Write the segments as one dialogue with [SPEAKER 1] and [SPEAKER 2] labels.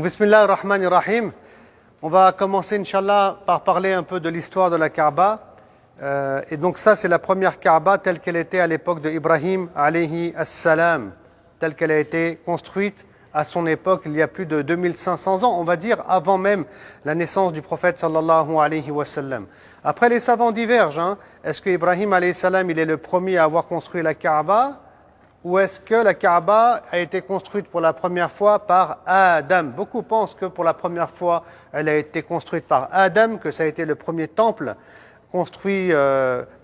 [SPEAKER 1] Bismillah ar-Rahman ar-Rahim. On va commencer, Inch'Allah, par parler un peu de l'histoire de la Kaaba. Et donc ça, c'est la première Kaaba telle qu'elle était à l'époque de Ibrahim, alayhi as-salam, telle qu'elle a été construite à son époque, il y a plus de 2500 ans, on va dire, avant même la naissance du prophète, sallallahu alayhi wa sallam. Après, les savants divergent. Est-ce que Ibrahim, alayhi salam, il est le premier à avoir construit la Kaaba? Ou est-ce que la Kaaba a été construite pour la première fois par Adam? Beaucoup pensent que pour la première fois, elle a été construite par Adam, que ça a été le premier temple construit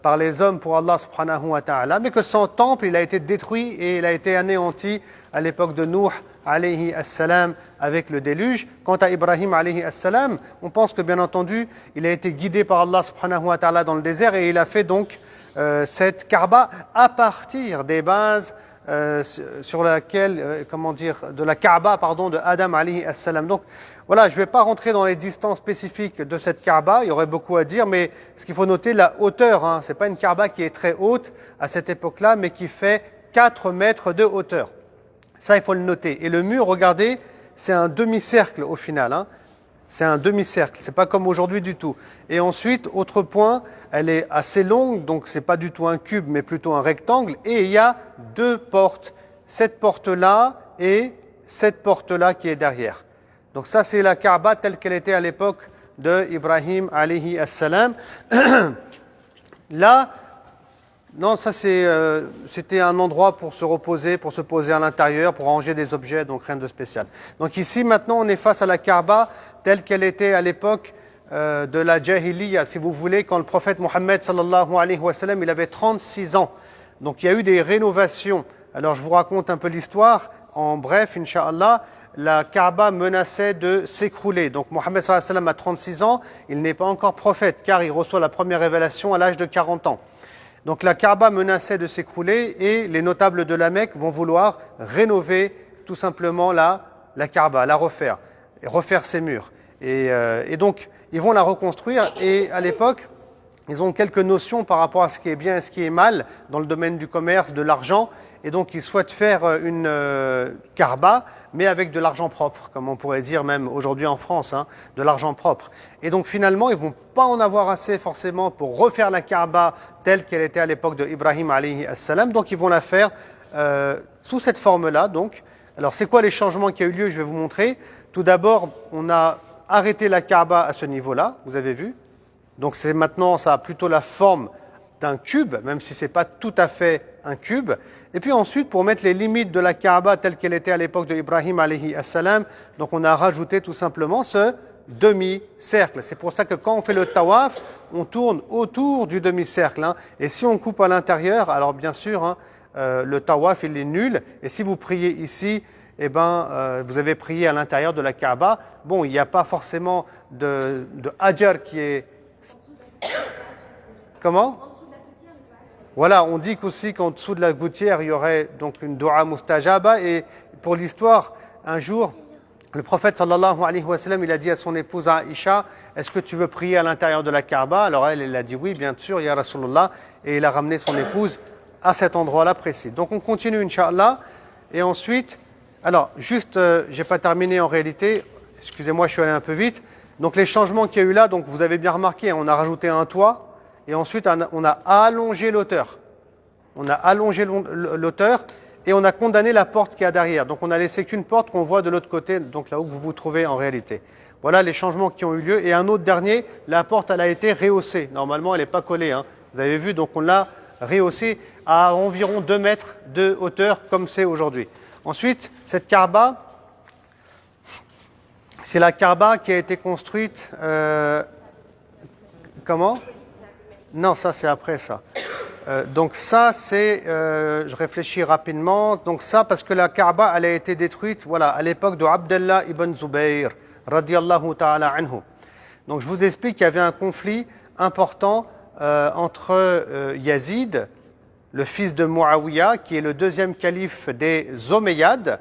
[SPEAKER 1] par les hommes pour Allah subhanahu wa ta'ala, mais que son temple, il a été détruit et il a été anéanti à l'époque de Nuh, alayhi as-salam, avec le déluge. Quant à Ibrahim, alayhi as-salam, on pense que bien entendu, il a été guidé par Allah subhanahu wa ta'ala dans le désert et il a fait donc cette Kaaba à partir des bases sur laquelle, de la Kaaba, de Adam alayhi as-salam. Donc voilà, je ne vais pas rentrer dans les distances spécifiques de cette Kaaba, il y aurait beaucoup à dire, mais ce qu'il faut noter, la hauteur, ce n'est pas une Kaaba qui est très haute à cette époque-là, mais qui fait 4 mètres de hauteur. Ça, il faut le noter. Et le mur, regardez, c'est un demi-cercle au final. C'est un demi-cercle, c'est pas comme aujourd'hui du tout. Et ensuite, autre point, elle est assez longue, donc c'est pas du tout un cube, mais plutôt un rectangle. Et il y a 2 portes, cette porte-là et cette porte-là qui est derrière. Donc ça, c'est la Kaaba telle qu'elle était à l'époque de Ibrahim alayhi as-salam. Là, non, ça c'était un endroit pour se reposer, pour se poser à l'intérieur, pour ranger des objets, donc rien de spécial. Donc ici, maintenant, on est face à la Kaaba telle qu'elle était à l'époque de la Jahiliya, si vous voulez, quand le prophète Mohammed sallallahu alayhi wa sallam, il avait 36 ans. Donc il y a eu des rénovations. Alors je vous raconte un peu l'histoire. En bref, Inch'Allah, la Kaaba menaçait de s'écrouler. Donc Mohammed sallallahu alayhi wa sallam a 36 ans, il n'est pas encore prophète, car il reçoit la première révélation à l'âge de 40 ans. Donc la Kaaba menaçait de s'écrouler et les notables de la Mecque vont vouloir rénover tout simplement la Kaaba, la refaire, et refaire ses murs. Et donc ils vont la reconstruire et à l'époque, ils ont quelques notions par rapport à ce qui est bien et ce qui est mal dans le domaine du commerce, de l'argent. Et donc ils souhaitent faire une Kaaba, mais avec de l'argent propre, comme on pourrait dire même aujourd'hui en France, de l'argent propre. Et donc finalement, ils ne vont pas en avoir assez forcément pour refaire la Kaaba telle qu'elle était à l'époque de Ibrahim alayhi as-salam. Donc ils vont la faire sous cette forme-là. Donc, alors c'est quoi les changements qui ont eu lieu? Je vais vous montrer. Tout d'abord, on a arrêté la Kaaba à ce niveau-là, vous avez vu. Donc c'est maintenant, ça a plutôt la forme d'un cube, même si ce n'est pas tout à fait un cube. Et puis ensuite, pour mettre les limites de la Kaaba telle qu'elle était à l'époque de Ibrahim alayhi as-salam, donc on a rajouté tout simplement ce demi-cercle. C'est pour ça que quand on fait le tawaf, on tourne autour du demi-cercle. Et si on coupe à l'intérieur, alors bien sûr, le tawaf il est nul. Et si vous priez ici, vous avez prié à l'intérieur de la Kaaba. Bon, il n'y a pas forcément de hajar qui est... Comment? Voilà, on dit qu'aussi qu'en dessous de la gouttière, il y aurait donc une dua mustajaba. Et pour l'histoire, un jour, le prophète sallallahu alayhi wa sallam, il a dit à son épouse Aïcha, est-ce que tu veux prier à l'intérieur de la Kaaba? Alors elle a dit oui, bien sûr, ya Rasulullah. Et il a ramené son épouse à cet endroit-là précis. Donc on continue, Inch'Allah. Et ensuite, alors juste, je n'ai pas terminé en réalité. Excusez-moi, je suis allé un peu vite. Donc les changements qu'il y a eu là, donc vous avez bien remarqué, on a rajouté un toit. Et ensuite, on a allongé l'auteur. On a allongé l'auteur et on a condamné la porte qui est derrière. Donc, on a laissé qu'une porte qu'on voit de l'autre côté, donc là où vous vous trouvez en réalité. Voilà les changements qui ont eu lieu. Et un autre dernier, la porte, elle a été rehaussée. Normalement, elle n'est pas collée. Vous avez vu, donc on l'a rehaussée à environ 2 mètres de hauteur, comme c'est aujourd'hui. Ensuite, cette Kaaba, c'est la Kaaba qui a été construite... comment ? Non, ça c'est après ça. Donc ça c'est, je réfléchis rapidement, donc ça parce que la Kaaba elle a été détruite à l'époque de Abdallah ibn Zubayr, radiyallahu ta'ala anhu. Donc je vous explique qu'il y avait un conflit important entre Yazid, le fils de Muawiyah, qui est le 2e calife des Omeyyades,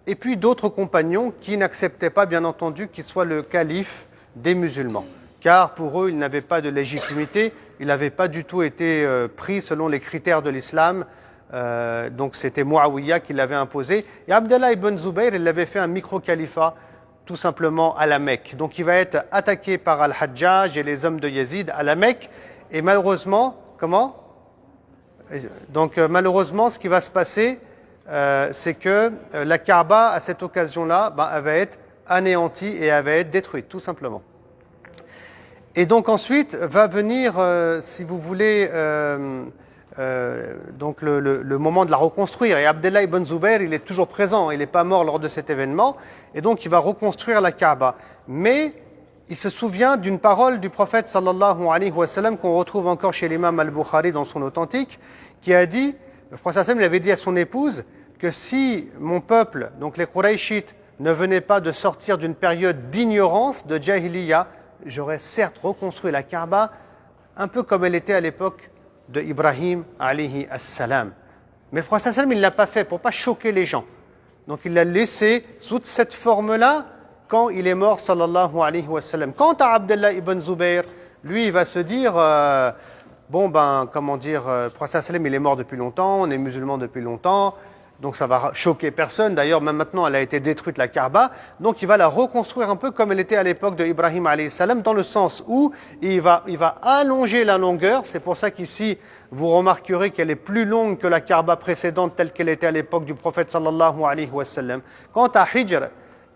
[SPEAKER 1] et puis d'autres compagnons qui n'acceptaient pas bien entendu qu'il soit le calife des musulmans. Car pour eux, il n'avait pas de légitimité, il n'avait pas du tout été pris selon les critères de l'islam. Donc c'était Muawiyah qui l'avait imposé. Et Abdallah ibn Zubayr, il avait fait un micro-califat tout simplement à la Mecque. Donc il va être attaqué par Al-Hajjaj et les hommes de Yazid à la Mecque. Et malheureusement, comment? Donc malheureusement, ce qui va se passer, c'est que la Kaaba, à cette occasion-là, elle va être anéantie et elle va être détruite, tout simplement. Et donc ensuite va venir, si vous voulez, donc le moment de la reconstruire. Et Abdallah ibn Zubayr, il est toujours présent, il n'est pas mort lors de cet événement. Et donc il va reconstruire la Kaaba. Mais il se souvient d'une parole du prophète sallallahu alayhi wa sallam qu'on retrouve encore chez l'imam al-Bukhari dans son authentique, qui a dit, le prophète sallam, il avait dit à son épouse que si mon peuple, donc les Qurayshites, ne venait pas de sortir d'une période d'ignorance, de jahiliya, j'aurais certes reconstruit la Kaaba un peu comme elle était à l'époque de Ibrahim alayhi as-salam. Mais le prophète sallam, il ne l'a pas fait pour ne pas choquer les gens. Donc il l'a laissé sous cette forme-là quand il est mort sallallahu alayhi wa sallam. Quant à Abdallah ibn Zubayr, lui il va se dire le prophète sallam, il est mort depuis longtemps, on est musulman depuis longtemps, donc ça va choquer personne. D'ailleurs, même maintenant, elle a été détruite, la Kaaba. Donc il va la reconstruire un peu comme elle était à l'époque de Ibrahim alayhi salam, dans le sens où il va allonger la longueur. C'est pour ça qu'ici, vous remarquerez qu'elle est plus longue que la Kaaba précédente, telle qu'elle était à l'époque du prophète sallallahu alayhi wa sallam. Quant à Hijr,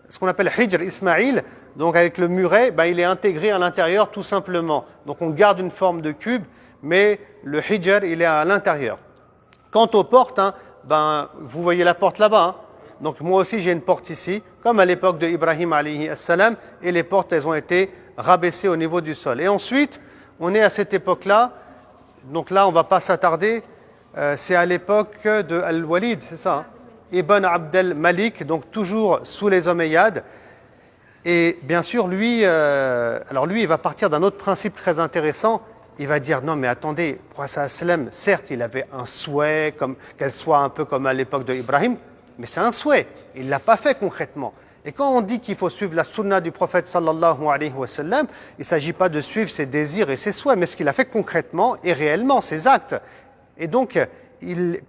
[SPEAKER 1] ce qu'on appelle Hijr Ismaïl, donc avec le muret, il est intégré à l'intérieur tout simplement. Donc on garde une forme de cube, mais le Hijr, il est à l'intérieur. Quant aux portes, vous voyez la porte là-bas. Donc moi aussi j'ai une porte ici, comme à l'époque de Ibrahim alayhi salam, et les portes elles ont été rabaissées au niveau du sol. Et ensuite, on est à cette époque-là, donc là on ne va pas s'attarder, c'est à l'époque de Al-Walid, c'est ça, Ibn Abdel Malik, donc toujours sous les Omeyyades. Et bien sûr, lui, il va partir d'un autre principe très intéressant. Il va dire, non mais attendez, le prophète sallam, certes il avait un souhait, qu'elle soit un peu comme à l'époque de Ibrahim, mais c'est un souhait, il ne l'a pas fait concrètement. Et quand on dit qu'il faut suivre la sunna du prophète sallallahu alayhi wa sallam, il ne s'agit pas de suivre ses désirs et ses souhaits, mais ce qu'il a fait concrètement et réellement, ses actes. Et donc,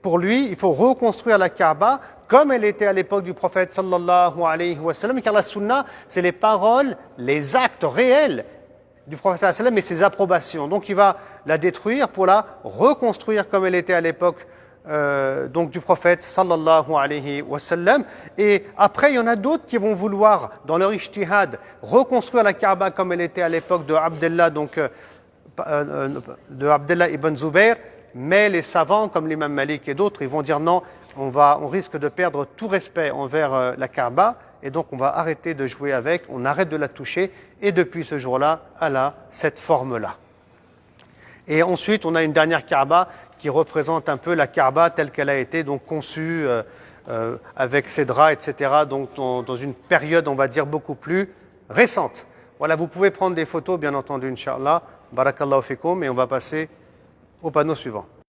[SPEAKER 1] pour lui, il faut reconstruire la Kaaba comme elle était à l'époque du prophète sallallahu alayhi wa sallam, car la sunna, c'est les paroles, les actes réels du prophète sallallahu alayhi wa sallam et ses approbations. Donc il va la détruire pour la reconstruire comme elle était à l'époque donc du prophète sallallahu alayhi wa sallam. Et après, il y en a d'autres qui vont vouloir, dans leur ijtihad, reconstruire la Kaaba comme elle était à l'époque de Abdallah ibn Zubayr. Mais les savants, comme l'imam Malik et d'autres, ils vont dire non, on risque de perdre tout respect envers la Kaaba, et donc on va arrêter de jouer avec, on arrête de la toucher, et depuis ce jour-là, elle a cette forme-là. Et ensuite, on a une dernière Kaaba qui représente un peu la Kaaba telle qu'elle a été donc conçue avec ses draps, etc., donc dans une période, on va dire, beaucoup plus récente. Voilà, vous pouvez prendre des photos, bien entendu, Inch'Allah. Barakallahu fikum, et on va passer au panneau suivant.